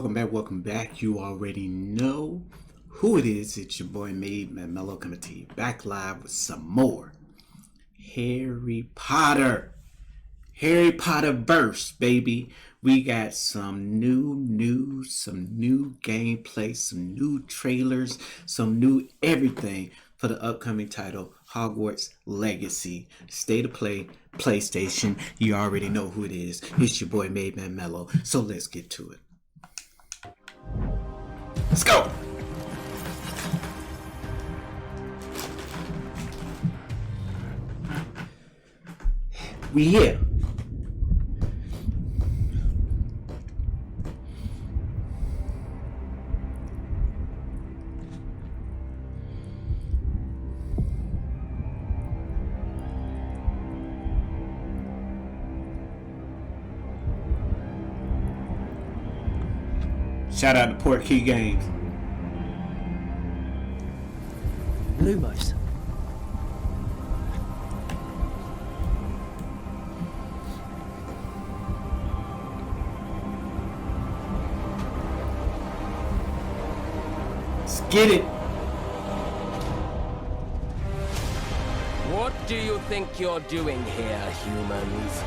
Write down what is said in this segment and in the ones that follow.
welcome back. You already know who it is. It's your boy MadeMenMelo coming to you back live with some more Harry Potter. Harry Potter verse, baby. We got some new news, some new gameplay, some new trailers, some new everything for the upcoming title, Hogwarts Legacy. State of Play, PlayStation. You already know who it is. It's your boy MadeMenMelo. So let's get to it. Let's go! We here. Shout out to Portkey Games. Lumos. Let's get it. What do you think you're doing here, humans?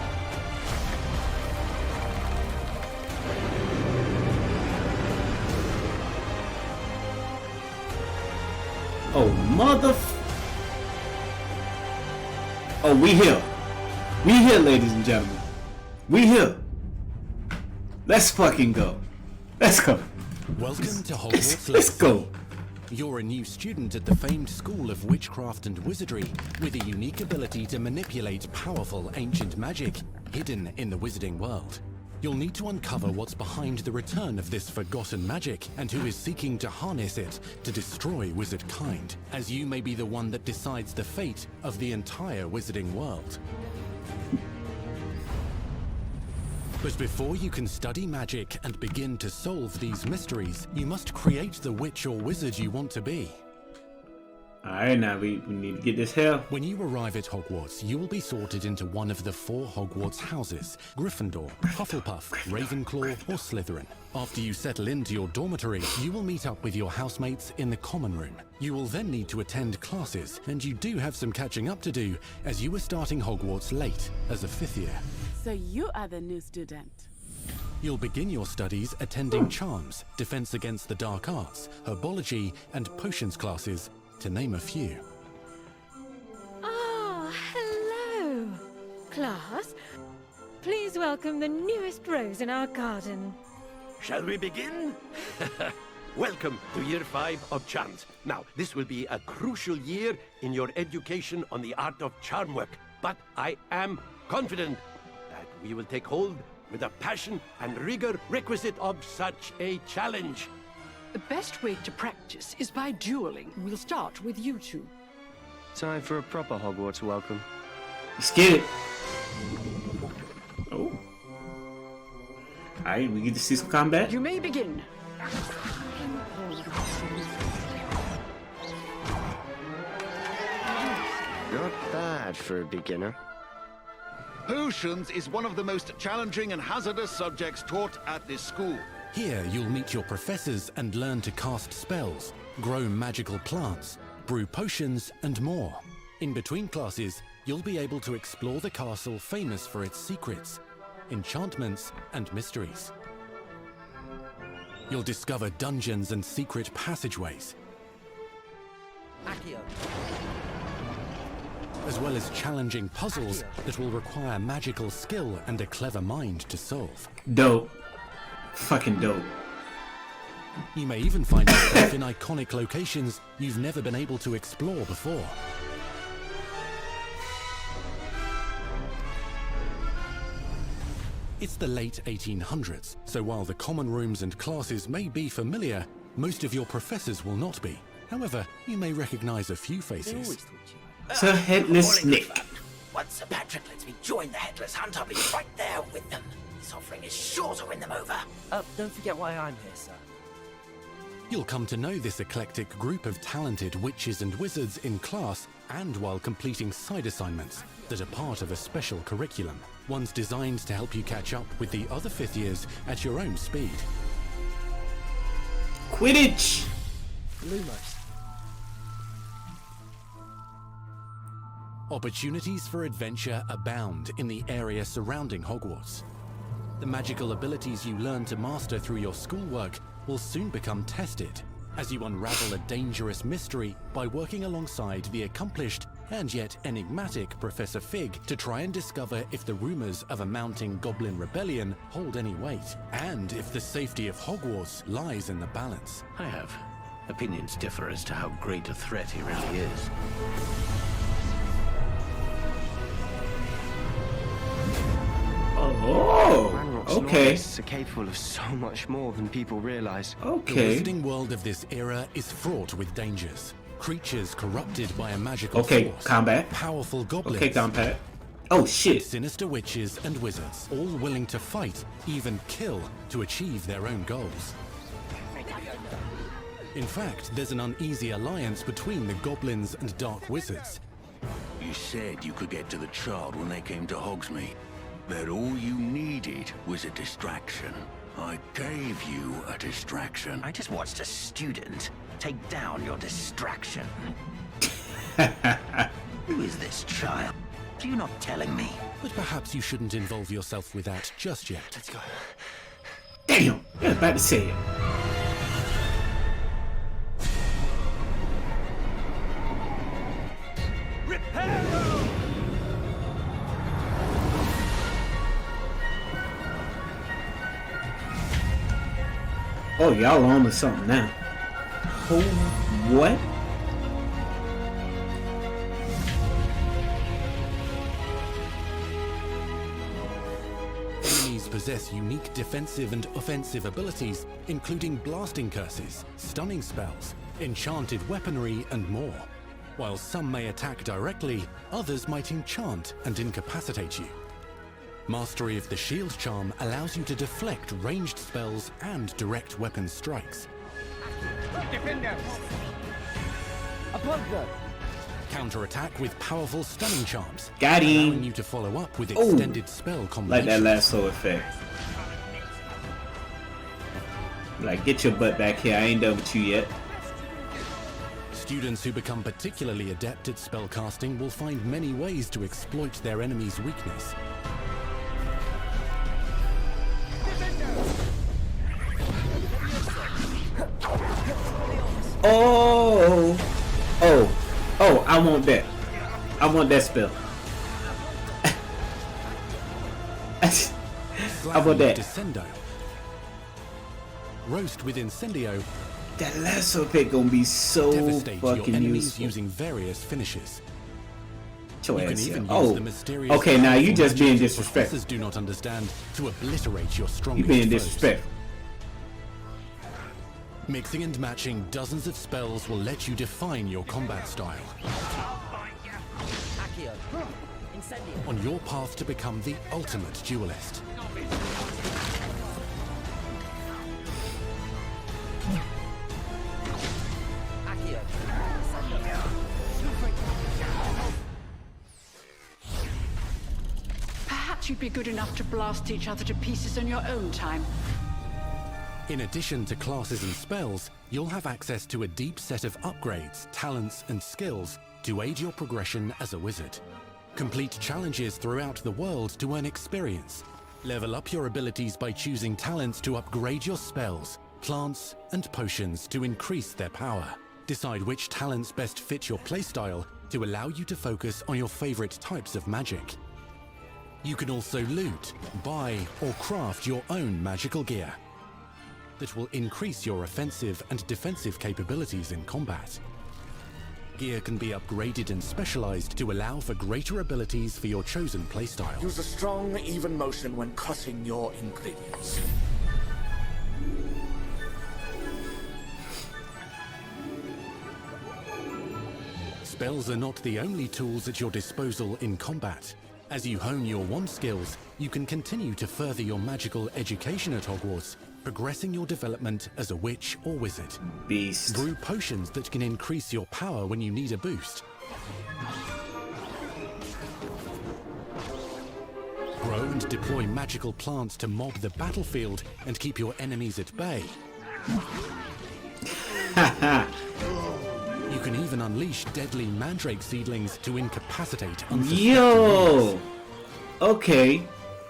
Oh, Oh, we here. We here, ladies and gentlemen. We here. Let's fucking go. Let's go. Welcome to Hogwarts Let's go. You're a new student at the famed School of Witchcraft and Wizardry with a unique ability to manipulate powerful ancient magic hidden in the wizarding world. You'll need to uncover what's behind the return of this forgotten magic and who is seeking to harness it to destroy wizard kind, as you may be the one that decides the fate of the entire wizarding world. But before you can study magic and begin to solve these mysteries, you must create the witch or wizard you want to be. Alright, now we need to get this hell. When you arrive at Hogwarts, you will be sorted into one of the 4 Hogwarts houses: Gryffindor, Hufflepuff, Ravenclaw, or Slytherin. After you settle into your dormitory, you will meet up with your housemates in the common room. You will then need to attend classes, and you do have some catching up to do, as you were starting Hogwarts late as a 5th year. So you are the new student. You'll begin your studies attending Charms, Defense Against the Dark Arts, Herbology, and Potions classes, to name a few. Ah, hello, class. Please welcome the newest rose in our garden. Shall we begin? Welcome to Year 5 of Charms. Now, this will be a crucial year in your education on the art of charm work, but I am confident that we will take hold with the passion and rigor requisite of such a challenge. The best way to practice is by dueling. We'll start with you two. Time for a proper Hogwarts welcome. Let's get it. Oh. Alright, we get to see some combat. You may begin. Not bad for a beginner. Potions is one of the most challenging and hazardous subjects taught at this school. Here, you'll meet your professors and learn to cast spells, grow magical plants, brew potions, and more. In between classes, you'll be able to explore the castle famous for its secrets, enchantments, and mysteries. You'll discover dungeons and secret passageways, as well as challenging puzzles that will require magical skill and a clever mind to solve. Dope. Fucking dope. You may even find yourself in iconic locations you've never been able to explore before. It's the late 1800s, so while the common rooms and classes may be familiar, most of your professors will not be. However, you may recognize a few faces. Sir Headless Nick. Once Sir Patrick lets me join the Headless Hunt, I'll be right there with them. This offering is sure to win them over. Don't forget why I'm here, sir. You'll come to know this eclectic group of talented witches and wizards in class and while completing side assignments that are part of a special curriculum, ones designed to help you catch up with the other 5th years at your own speed. Quidditch! Lumos. Opportunities for adventure abound in the area surrounding Hogwarts. The magical abilities you learn to master through your schoolwork will soon become tested as you unravel a dangerous mystery by working alongside the accomplished and yet enigmatic Professor Fig to try and discover if the rumors of a mounting goblin rebellion hold any weight, and if the safety of Hogwarts lies in the balance. I have. Opinions differ as to how great a threat he really is. Oh, okay. Are capable of so much more than people realize. Okay. The wizarding world of this era is fraught with dangers. Creatures corrupted by a magical Okay, force. combat. Powerful goblins. Okay, combat. Oh shit. Sinister witches and wizards, all willing to fight, even kill, to achieve their own goals. In fact, there's an uneasy alliance between the goblins and dark wizards. You said you could get to the child when they came to Hogsmeade. That all you needed was a distraction. I gave you a distraction. I just watched a student take down your distraction. Who is this child? Are you not telling me? But perhaps you shouldn't involve yourself with that just yet. Let's go. Damn, I was about to say it. Oh, y'all on to something now. Oh, what? Enemies possess unique defensive and offensive abilities, including blasting curses, stunning spells, enchanted weaponry, and more. While some may attack directly, others might enchant and incapacitate you. Mastery of the shield charm allows you to deflect ranged spells and direct weapon strikes. Defender! Apollo! Counterattack with powerful stunning charms, Got him. allowing you to follow up with extended spell combinations. Like that lasso effect. Like, get your butt back here. I ain't done with you yet. Students who become particularly adept at spellcasting will find many ways to exploit their enemy's weakness. Oh, I want that. I want that spell. I want that. Descendo. Roast with Incendio. That lasso pick gonna be so Devastate your fucking enemies useful. using various finishes. Your You can ass even here. use Oh, the mysterious okay. Now you powerful just being magic disrespectful. professors do not understand to obliterate your strongest You being foes. disrespectful. Mixing and matching dozens of spells will let you define your combat style. Accio. Incendio. On your path to become the ultimate duelist. Accio. Perhaps you'd be good enough to blast each other to pieces on your own time. In addition to classes and spells, you'll have access to a deep set of upgrades, talents, and skills to aid your progression as a wizard. Complete challenges throughout the world to earn experience. Level up your abilities by choosing talents to upgrade your spells, plants, and potions to increase their power. Decide which talents best fit your playstyle to allow you to focus on your favorite types of magic. You can also loot, buy, or craft your own magical gear that will increase your offensive and defensive capabilities in combat. Gear can be upgraded and specialized to allow for greater abilities for your chosen playstyle. Use a strong, even motion when cutting your ingredients. Spells are not the only tools at your disposal in combat. As you hone your wand skills, you can continue to further your magical education at Hogwarts, progressing your development as a witch or wizard. Beast. Brew potions that can increase your power when you need a boost. Grow and deploy magical plants to mob the battlefield and keep your enemies at bay. You can even unleash deadly mandrake seedlings to incapacitate unsuspecting Yo! beasts. Okay.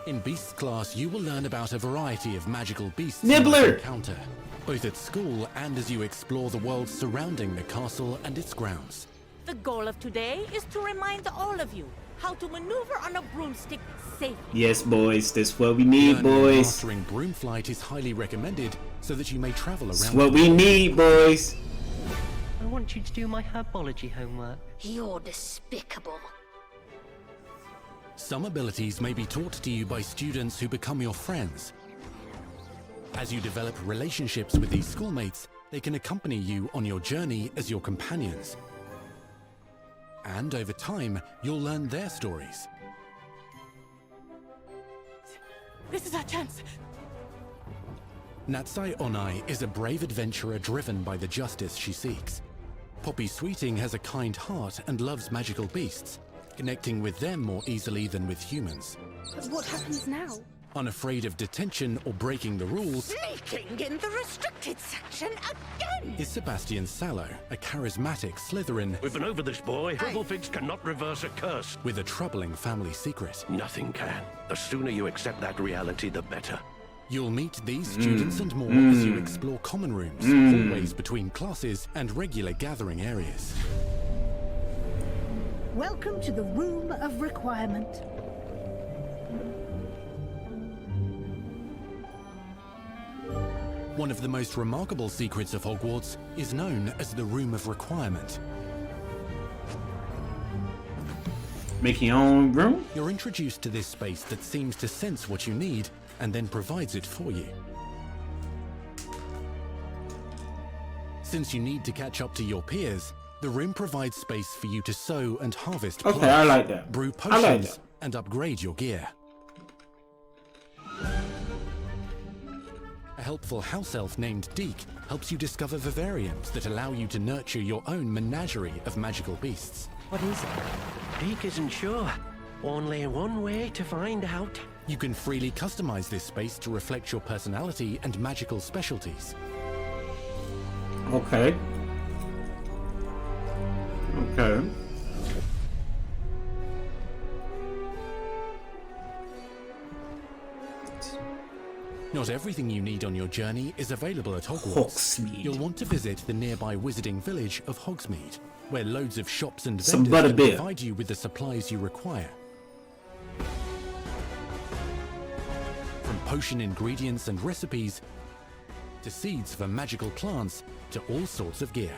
In Beasts class, you will learn about a variety of magical beasts Nibbler! you encounter, both at school and as you explore the world surrounding the castle and its grounds. The goal of today is to remind all of you how to maneuver on a broomstick safely. Yes, boys. That's what we need, Learning and boys. mastering broom flight is highly recommended so that you may travel around. That's what we need, boys. I want you to do my herbology homework. You're despicable. Some abilities may be taught to you by students who become your friends. As you develop relationships with these schoolmates, they can accompany you on your journey as your companions. And over time, you'll learn their stories. This is our chance. Natsai Onai is a brave adventurer driven by the justice she seeks. Poppy Sweeting has a kind heart and loves magical beasts, connecting with them more easily than with humans. But what happens now? Unafraid of detention or breaking the rules, Sneaking in the restricted section again! is Sebastian Sallow, a charismatic Slytherin We've been over this, boy. Triple-Fix cannot reverse a curse. with a troubling family secret. Nothing can. The sooner you accept that reality, the better. You'll meet these students and more as you explore common rooms, hallways between classes, and regular gathering areas. Welcome to the Room of Requirement. One of the most remarkable secrets of Hogwarts is known as the Room of Requirement. Making your own room? You're introduced to this space that seems to sense what you need and then provides it for you. Since you need to catch up to your peers, the room provides space for you to sow and harvest Okay, plants, I like that. brew I like potions, that. and upgrade your gear. A helpful house elf named Deke helps you discover vivariums that allow you to nurture your own menagerie of magical beasts. What is it? Deke isn't sure. Only one way to find out. You can freely customize this space to reflect your personality and magical specialties. Okay. Okay. Not everything you need on your journey is available at Hogwarts. Hogsmeade. You'll want to visit the nearby wizarding village of Hogsmeade, where loads of shops and Some vendors can butterbeer. provide you with the supplies you require. From potion ingredients and recipes, to seeds for magical plants, to all sorts of gear.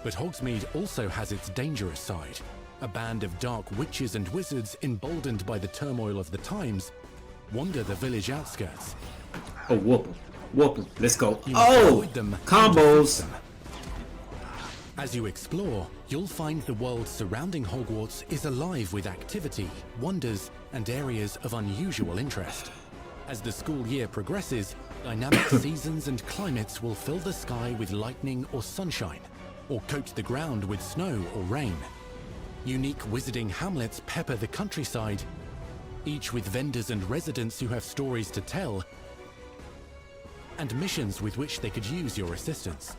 But Hogsmeade also has its dangerous side. A band of dark witches and wizards, emboldened by the turmoil of the times, wander the village outskirts. Oh, whoop 'em. Whoop 'em. Let's go. You must Oh! avoid them and Combos! defeat them. As you explore, you'll find the world surrounding Hogwarts is alive with activity, wonders, and areas of unusual interest. As the school year progresses, dynamic seasons and climates will fill the sky with lightning or sunshine, or coat the ground with snow or rain. Unique wizarding hamlets pepper the countryside, each with vendors and residents who have stories to tell, and missions with which they could use your assistance.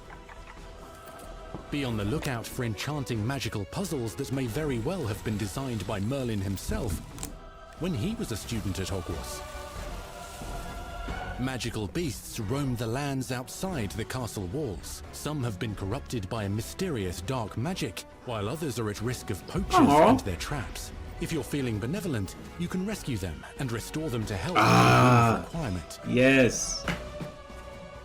Be on the lookout for enchanting magical puzzles that may very well have been designed by Merlin himself when he was a student at Hogwarts. Magical beasts roam the lands outside the castle walls. Some have been corrupted by a mysterious dark magic, while others are at risk of poachers and their traps. If you're feeling benevolent, you can rescue them and restore them to health without requirement. Yes.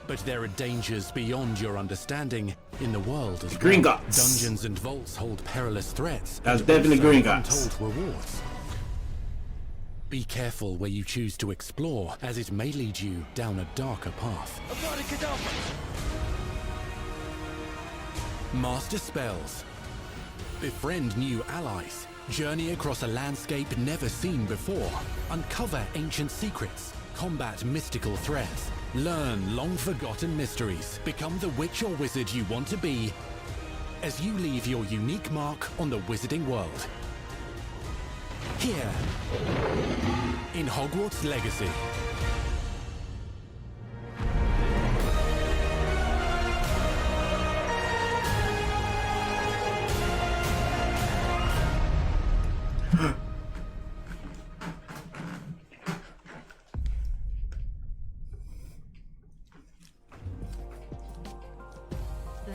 But there are dangers beyond your understanding in the world as Green well. Gots. Dungeons and vaults hold perilous threats. That's and definitely also Green Gots. untold rewards. Be careful where you choose to explore, as it may lead you down a darker path. Master spells. Befriend new allies. Journey across a landscape never seen before. Uncover ancient secrets. Combat mystical threats. Learn long-forgotten mysteries. Become the witch or wizard you want to be as you leave your unique mark on the wizarding world. Here, in Hogwarts Legacy.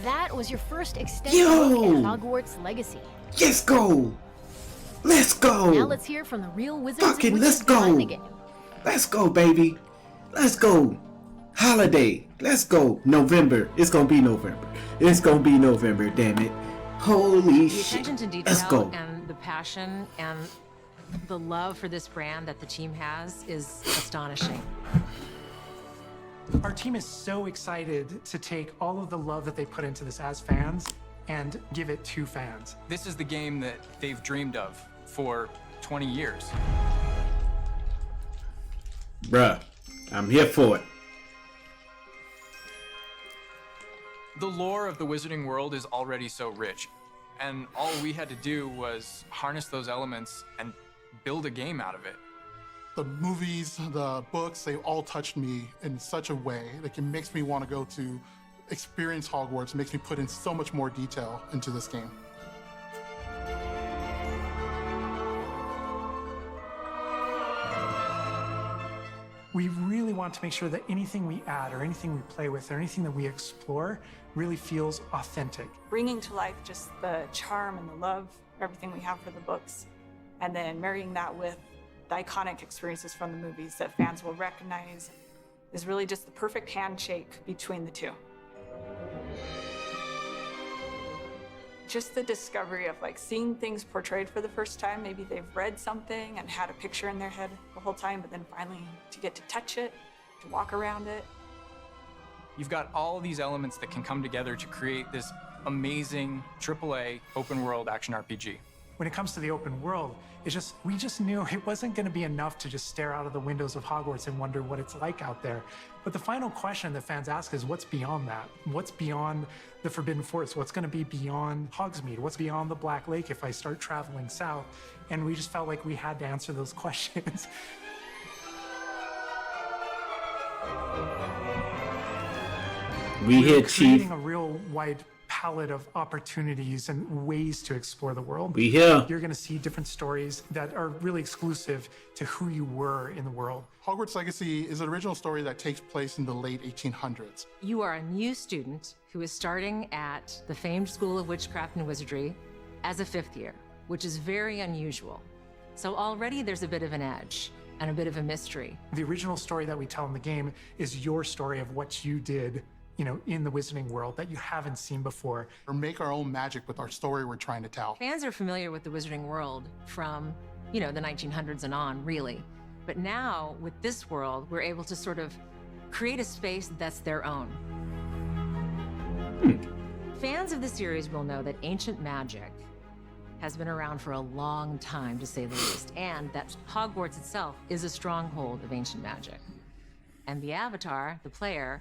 That was your first extended look at Hogwarts legacy. Let's go! Let's go! Now let's hear from the real wizards and Fucking witches let's go! behind the game. Let's go, baby! Let's go! Holiday! Let's go! November! It's gonna be November. It's gonna be November, damn it. Holy shit. The attention to Let's go. detail and the passion and the love for this brand that the team has is astonishing. Our team is so excited to take all of the love that they put into this as fans and give it to fans. This is the game that they've dreamed of for 20 years. Bruh, I'm here for it. The lore of the Wizarding World is already so rich, and all we had to do was harness those elements and build a game out of it. The movies, the books, they all touched me in such a way that it makes me want to go to experience Hogwarts, makes me put in so much more detail into this game. We really want to make sure that anything we add or anything we play with or anything that we explore really feels authentic. Bringing to life just the charm and the love, everything we have for the books, and then marrying that with the iconic experiences from the movies that fans will recognize is really just the perfect handshake between the two. Just the discovery of like seeing things portrayed for the first time. Maybe they've read something and had a picture in their head the whole time, but then finally to get to touch it, to walk around it. You've got all these elements that can come together to create this amazing AAA open world action RPG. When it comes to the open world, we just knew it wasn't going to be enough to just stare out of the windows of Hogwarts and wonder what it's like out there. But the final question that fans ask is, what's beyond that? What's beyond the Forbidden Forest? What's going to be beyond Hogsmeade? What's beyond the Black Lake if I start traveling south? And we just felt like we had to answer those questions. We hit creating Chief. a real wide palette of opportunities and ways to explore the world. We here. You're going to see different stories that are really exclusive to who you were in the world. Hogwarts Legacy is an original story that takes place in the late 1800s. You are a new student who is starting at the famed School of Witchcraft and Wizardry as a 5th year, which is very unusual. So already there's a bit of an edge and a bit of a mystery. The original story that we tell in the game is your story of what you did, you know, in the Wizarding World that you haven't seen before. Or make our own magic with our story we're trying to tell. Fans are familiar with the Wizarding World from, you know, the 1900s and on, really. But now, with this world, we're able to sort of create a space that's their own. Fans of the series will know that ancient magic has been around for a long time, to say the least, and that Hogwarts itself is a stronghold of ancient magic. And the Avatar, the player,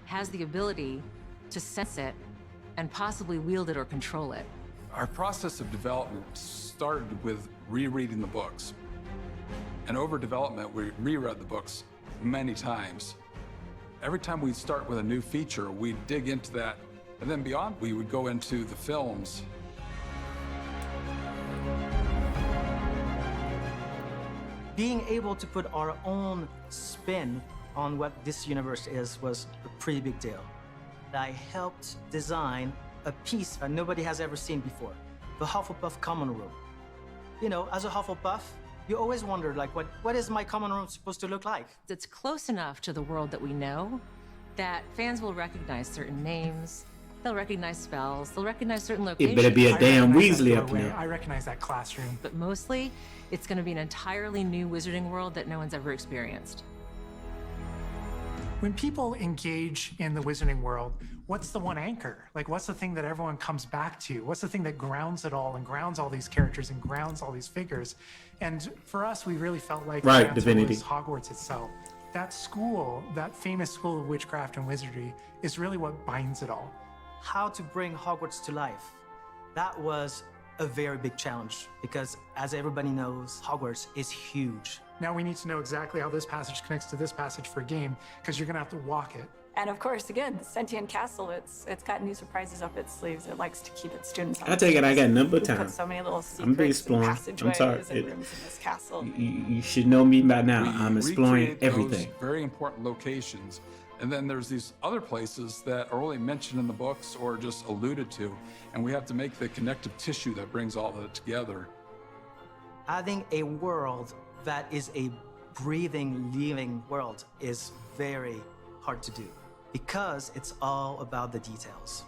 has the ability to sense it and possibly wield it or control it. Our process of development started with rereading the books. And over development, we reread the books many times. Every time we'd start with a new feature, we'd dig into that. And then beyond, we would go into the films. Being able to put our own spin on what this universe is was a pretty big deal. I helped design a piece that nobody has ever seen before, the Hufflepuff common room. You know, as a Hufflepuff, you always wonder, like, what is my common room supposed to look like? It's close enough to the world that we know that fans will recognize certain names, they'll recognize spells, they'll recognize certain locations. It better be a damn Weasley up Doorway. there. I recognize that classroom. But mostly, it's going to be an entirely new Wizarding World that no one's ever experienced. When people engage in the Wizarding World, what's the one anchor? Like, what's the thing that everyone comes back to? What's the thing that grounds it all and grounds all these characters and grounds all these figures? And for us, we really felt like Right, the answer Divinity. was Hogwarts itself. That school, that famous School of Witchcraft and Wizardry, is really what binds it all. How to bring Hogwarts to life. That was a very big challenge because, as everybody knows, Hogwarts is huge. Now we need to know exactly how this passage connects to this passage for a game, because you're going to have to walk it. And of course, again, the Sentient Castle, it's got new surprises up its sleeves. It likes to keep its students on I take it I got number We time. put so many little I'm be secrets and exploring. I'm passageways sorry. and rooms in this castle. You should know me by now. We I'm exploring recreate those everything. very important locations And then there's these other places that are only mentioned in the books or just alluded to, and we have to make the connective tissue that brings all of it together. Having a world that is a breathing, living world is very hard to do because it's all about the details.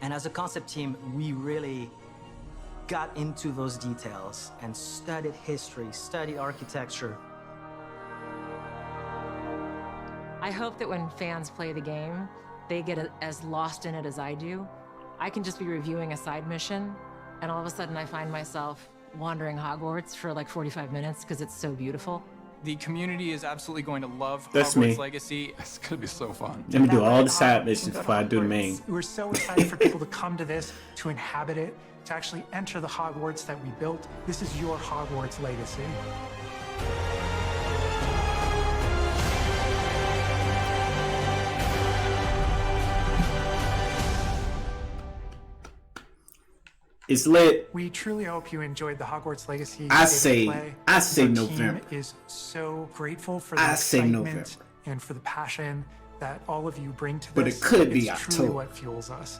And as a concept team, we really got into those details and studied history, studied architecture. I hope that when fans play the game, they get as lost in it as I do. I can just be reviewing a side mission, and all of a sudden I find myself wandering Hogwarts for like 45 minutes because it's so beautiful. The community is absolutely going to love That's Hogwarts me. Legacy. It's gonna be so fun. Let me do all the side missions before I do the main. We're so excited for people to come to this, to inhabit it, to actually enter the Hogwarts that we built. This is your Hogwarts legacy. It's lit. We truly hope you enjoyed the Hogwarts Legacy. I state of say play. Our November. team is so grateful for the I say excitement November. and for the passion that all of you bring to But this. it could be it's truly October. what fuels us.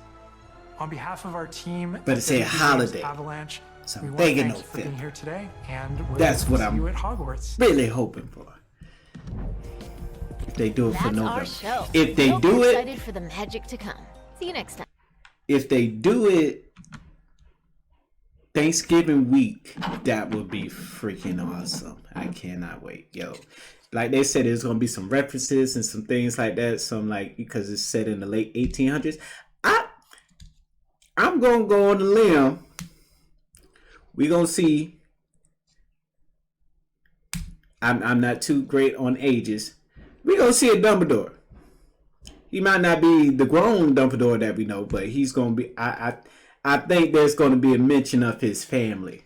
On behalf of our team, But at it's a WB Games holiday. Avalanche, So we I'm want to thinking thank you for being November. here today, and we'll That's what see I'm you at Hogwarts. really hoping for. If they do it for That's November. our show. If they Hope do you're it, excited for the magic to come. See you next time. if they do it Thanksgiving week, that would be freaking awesome. I cannot wait. Yo. Like they said, there's gonna be some references and some things like that. Some like because it's set in the late 1800s. I'm gonna go on the limb. We're gonna see. I'm not too great on ages. We're gonna see a Dumbledore. He might not be the grown Dumbledore that we know, but he's gonna be. I think there's gonna be a mention of his family.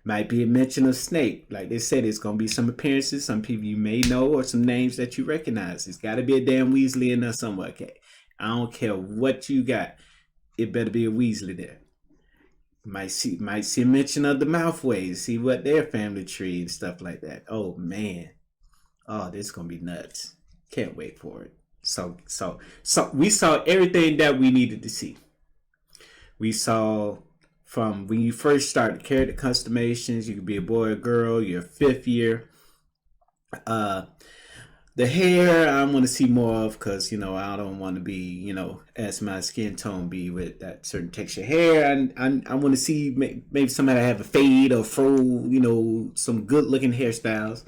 Might be a mention of Snape. Like they said, it's gonna be some appearances, some people you may know, or some names that you recognize. It's gotta be a damn Weasley in there somewhere. Okay, I don't care what you got. It better be a Weasley there. Might see a mention of the Malfoys. See what their family tree and stuff like that. Oh man, oh this is gonna be nuts. Can't wait for it. So we saw everything that we needed to see. We saw from when you first start the character customizations. You could be a boy or girl. Your 5th year. The hair I want to see more of because I don't want to be as my skin tone be with that certain texture hair. I want to see maybe somebody have a fade or fro. Some good looking hairstyles.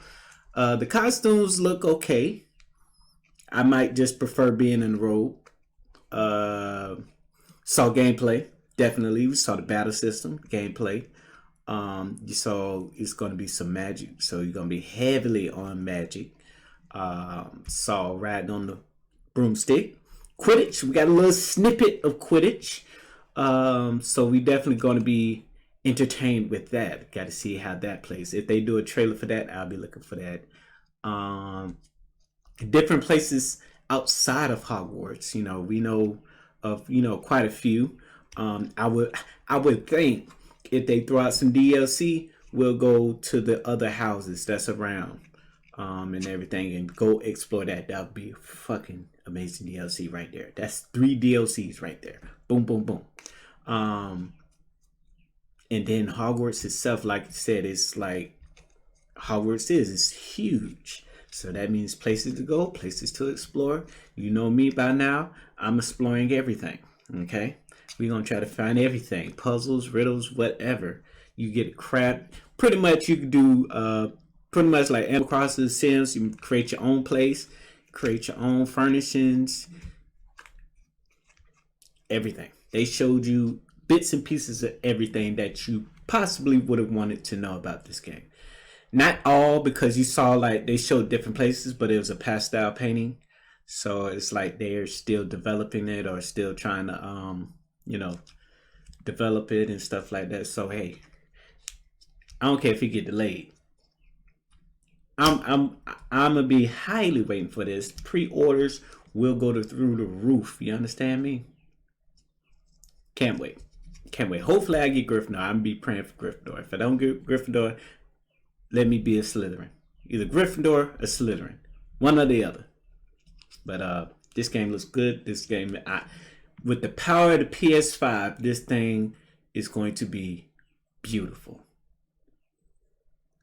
The costumes look okay. I might just prefer being in the robe. Saw gameplay. Definitely. We saw the battle system, gameplay. You saw it's going to be some magic. So you're going to be heavily on magic. Saw riding on the broomstick. Quidditch. We got a little snippet of Quidditch. So we definitely going to be entertained with that. Got to see how that plays. If they do a trailer for that, I'll be looking for that. Different places outside of Hogwarts. We know of quite a few. I would think if they throw out some DLC, we'll go to the other houses that's around and everything and go explore that. That would be fucking amazing DLC right there. That's 3 DLCs right there. Boom, boom, boom. And then Hogwarts itself, like I said, it's like Hogwarts is huge. So that means places to go, places to explore. You know me by now. I'm exploring everything. Okay? We're going to try to find everything. Puzzles, riddles, whatever. You get crap. Pretty much you can do pretty much like Animal Crossing Sims. You can create your own place. Create your own furnishings. Everything. They showed you bits and pieces of everything that you possibly would have wanted to know about this game. Not all, because you saw like they showed different places, but it was a pastel painting. So it's like they're still developing it or still trying to develop it and stuff like that. So hey, I don't care if it get delayed. I'm gonna be highly waiting for this. Pre-orders will go through the roof. You understand me? Can't wait. Can't wait. Hopefully I get Gryffindor. I'm gonna be praying for Gryffindor. If I don't get Gryffindor, let me be a Slytherin. Either Gryffindor or Slytherin. One or the other. But This game looks good. This game, with the power of the PS5, this thing is going to be beautiful.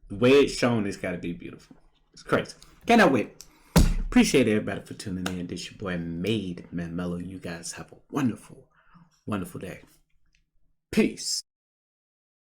The way it's shown, it's got to be beautiful. It's crazy. Cannot wait. Appreciate everybody for tuning in. This your boy MadeMenMelo. You guys have a wonderful, wonderful day. Peace.